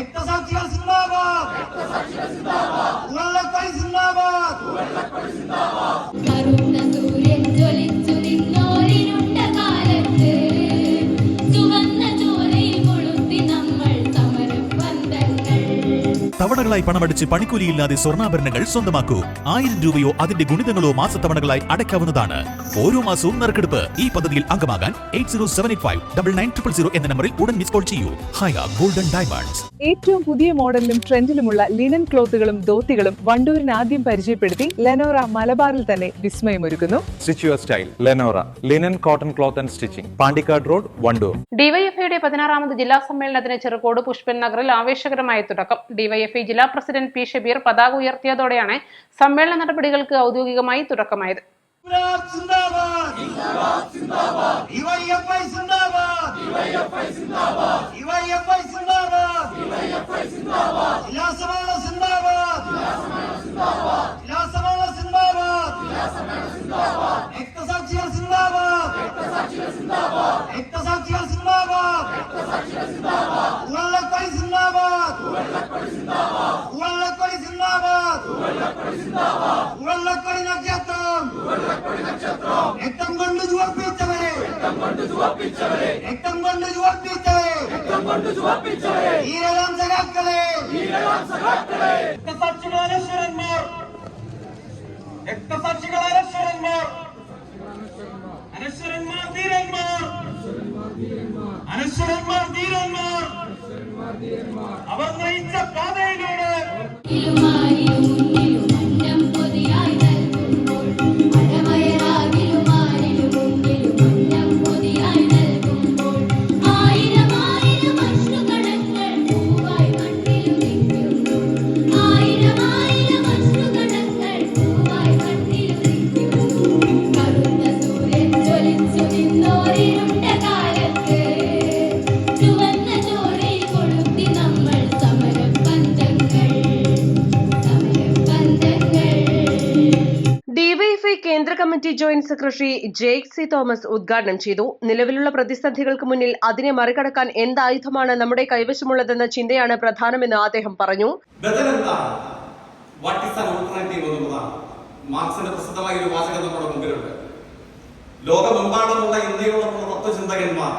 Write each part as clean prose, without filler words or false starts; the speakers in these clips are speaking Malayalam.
രക്തസാക്ഷികൾ സിന്ദാബാദ്, ഉവ്വള്ളക്കൊടി സിന്ദാബാദ്. കറുത്ത സൂര്യൻ ജ്വലിച്ചു നിന്നോരിരുണ്ട കാലത്ത് ചുവന്ന ചോരയിൽ കൊളുത്തി നമ്മൾ സമരപന്തങ്ങൾ. തവണകളായി പണമടിച്ച് പണിക്കൂലിയില്ലാതെ സ്വർണ്ണാഭരണങ്ങൾ സ്വന്തമാക്കൂ. 1000 രൂപയോ അതിന്റെ ഗുണിതങ്ങളോ മാസത്തവണകളായി അടയ്ക്കാവുന്നതാണ്. ഓരോ മാസവും നറുക്കെടുപ്പ്. ഈ പദ്ധതിയിൽ അംഗമാകാൻ 8078599900 എന്ന നമ്പറിൽ ഉടൻ മിസ് കോൾ ചെയ്യൂ. ഹയ ഗോൾഡൻ ഡയമണ്ട്സ്. ഏറ്റവും പുതിയ മോഡലിലും ട്രെൻഡിലുമുള്ള ലിനൻ ക്ലോത്തുകളും ധോത്തികളും വണ്ടൂരിന് ആദ്യം പരിചയപ്പെടുത്തി ലെനോറ മലബാറിൽ തന്നെ വിസ്മയമൊരുക്കുന്നു. Stitch your style Lenora linen cotton cloth and stitching, Pandikkad road, Wandoor. ഡിവൈഎഫ്ഐയുടെ 16ാമത് ജില്ലാ സമ്മേളനത്തിന് ചെറുകോട് പുഷ്പൻ നഗറിൽ ആവേശകരമായ തുടക്കം. ഡിവൈഎഫ്ഐ ജില്ലാ പ്രസിഡന്റ് പി ഷബീർ പതാക ഉയർത്തിയതോടെയാണ് സമ്മേളന നടപടികൾക്ക് ഔദ്യോഗികമായി തുടക്കമായത്. രക്തസാക്ഷികൾ സിന്ദാബാദ്, രക്തസാക്ഷികൾ സിന്ദാബാദ്, ഉവ്വള്ളക്കൊടി സിന്ദാബാദ്, ഉവ്വള്ളക്കൊടി സിന്ദാബാദ്, ഉവ്വള്ളക്കൊടി നക്ഷത്രം, രക്തം കൊണ്ട് ചുവപ്പിച്ചവരെ, രക്തം കൊണ്ട് ചുവപ്പിച്ചവരെ, ധീരരാം സഖാക്കളെ, രക്തസാക്ഷികൾ അനശ്വരന്മാർ, രക്തസാക്ഷികൾ അനശ്വരന്മാർ, അനശ്വരന്മാർ ധീരന്മാർ, അനശ്വരന്മാർ ധീരന്മാർ, അവർ നയിച്ച പാതയിലൂടെ ഡിവൈഎഫ്ഐ കേന്ദ്ര committee joint secretary Jake C Thomas ഉദ്ഘാടനം ചെയ്തു. നിലവിലുള്ള പ്രതിസന്ധികൾക്ക് മുന്നിൽ അതിനെ മറികടക്കാൻ എന്തായുധമാണ് നമ്മുടെ കൈവശമുള്ളതെന്ന ചിന്തയാണ് പ്രധാനമെന്ന് അദ്ദേഹം പറഞ്ഞു. മാർക്സിന്റെ പ്രസിദ്ധമായ ഒരു വാചകം നമ്മുടെ മുമ്പിലുണ്ട്. ലോകമെമ്പാടുമുള്ള ഇന്ത്യയോടുള്ള തത്വചിന്തകന്മാർ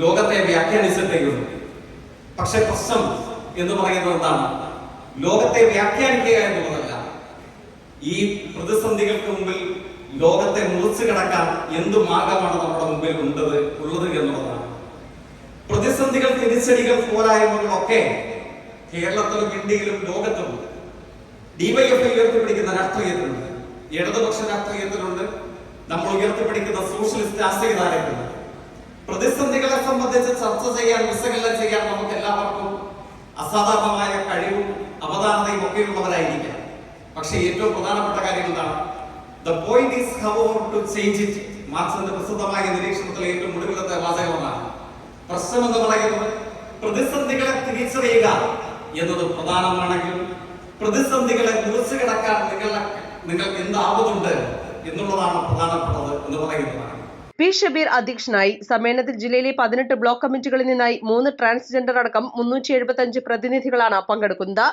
ലോകത്തെ വ്യാഖ്യാനിച്ചിട്ടേയുള്ളൂ. പക്ഷെ പ്രശ്നം എന്ന് പറയുന്നത് എന്താണ്? ലോകത്തെ വ്യാഖ്യാനിക്കുക എന്നുള്ളതല്ല. ഈ പ്രതിസന്ധികൾക്ക് മുമ്പിൽ ലോകത്തെ മുറിച്ചു കിടക്കാൻ എന്ത് മാർഗമാണ് നമ്മുടെ മുമ്പിൽ ഉള്ളത് എന്നുള്ളതാണ്. പ്രതിസന്ധികൾ, തിരിച്ചടികൾ, പോരായ്മകളൊക്കെ കേരളത്തിലും ഇന്ത്യയിലും ലോകത്തും ഡിവൈഎഫ്ഐ ഉയർത്തിപ്പിടിക്കുന്ന രാഷ്ട്രീയത്തിലുണ്ട്, ഇടതുപക്ഷ രാഷ്ട്രീയത്തിലുണ്ട്, നമ്മൾ ഉയർത്തിപ്പിടിക്കുന്ന സോഷ്യലിസ്റ്റ് രാഷ്ട്രീയധാരയിലുണ്ട്. പ്രതിസന്ധികളെ സംബന്ധിച്ച് ചർച്ച ചെയ്യാൻ, വിശകലനം ചെയ്യാൻ നമുക്ക് എല്ലാവർക്കും അസാധാരണമായ കഴിവും അവധാനതയും ഒക്കെയുള്ളവരായിരിക്കാം. പക്ഷേ ഏറ്റവും പ്രധാനപ്പെട്ട കാര്യം എന്താണ്? The point is how to change it. മാർക്സിന്റെ പ്രസിദ്ധമായ നിരീക്ഷണത്തിലെ ഏറ്റവും ഒടുവിലത്തെ വാചകമാണ്. പ്രശ്നം എന്ന് പറയുന്നത് പ്രതിസന്ധികളെ തിരിച്ചറിയുക എന്നത് പ്രധാനമാണെങ്കിലും പ്രതിസന്ധികളെ മുറിച്ചു കിടക്കാൻ നിങ്ങൾക്ക് എന്താവുന്നുണ്ട് എന്നുള്ളതാണ് പ്രധാനപ്പെട്ടത് എന്ന് പറയുന്നതാണ്. പി ഷബീർ അധ്യക്ഷനായി. സമ്മേളനത്തിൽ ജില്ലയിലെ 18 ബ്ലോക്ക് കമ്മിറ്റികളിൽ നിന്നായി 3 ട്രാൻസ്ജെൻഡർ അടക്കം 375 പ്രതിനിധികളാണ് പങ്കെടുക്കുന്നത്.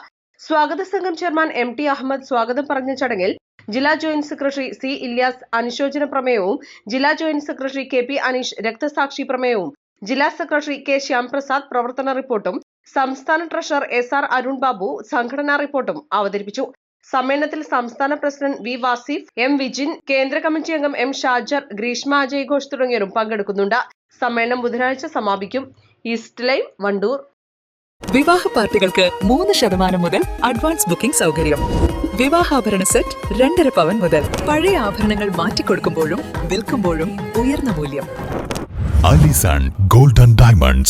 സ്വാഗത സംഘം ചെയർമാൻ MT അഹമ്മദ് സ്വാഗതം പറഞ്ഞ ചടങ്ങിൽ ജില്ലാ ജോയിന്റ് സെക്രട്ടറി C ഇല്യാസ് അനുശോചന പ്രമേയവും ജില്ലാ ജോയിന്റ് സെക്രട്ടറി KP അനീഷ് രക്തസാക്ഷി പ്രമേയവും ജില്ലാ സെക്രട്ടറി K ശ്യാംപ്രസാദ് പ്രവർത്തന റിപ്പോർട്ടും സംസ്ഥാന ട്രഷറർ SR അരുൺ ബാബു സംഘടനാ റിപ്പോർട്ടും അവതരിപ്പിച്ചു. സമ്മേളനത്തിൽ സംസ്ഥാന president V Wasif, M Vijin, കേന്ദ്ര കമ്മിറ്റി അംഗം M ഷാജർ, ഗ്രീഷ്മ അജയ് ഘോഷ് തുടങ്ങിയവരും പങ്കെടുക്കുന്നുണ്ട്. സമ്മേളനം ബുധനാഴ്ച സമാപിക്കും. East live, Wandoor. വിവാഹ പാർട്ടികൾക്ക് 3% മുതൽ അഡ്വാൻസ് ബുക്കിംഗ് സൗകര്യം. വിവാഹാഭരണ സെറ്റ് 2.5 പവൻ മുതൽ. പഴയ ആഭരണങ്ങൾ മാറ്റിക്കൊടുക്കുമ്പോഴും വിൽക്കുമ്പോഴും ഉയർന്ന മൂല്യം. Allison golden diamonds.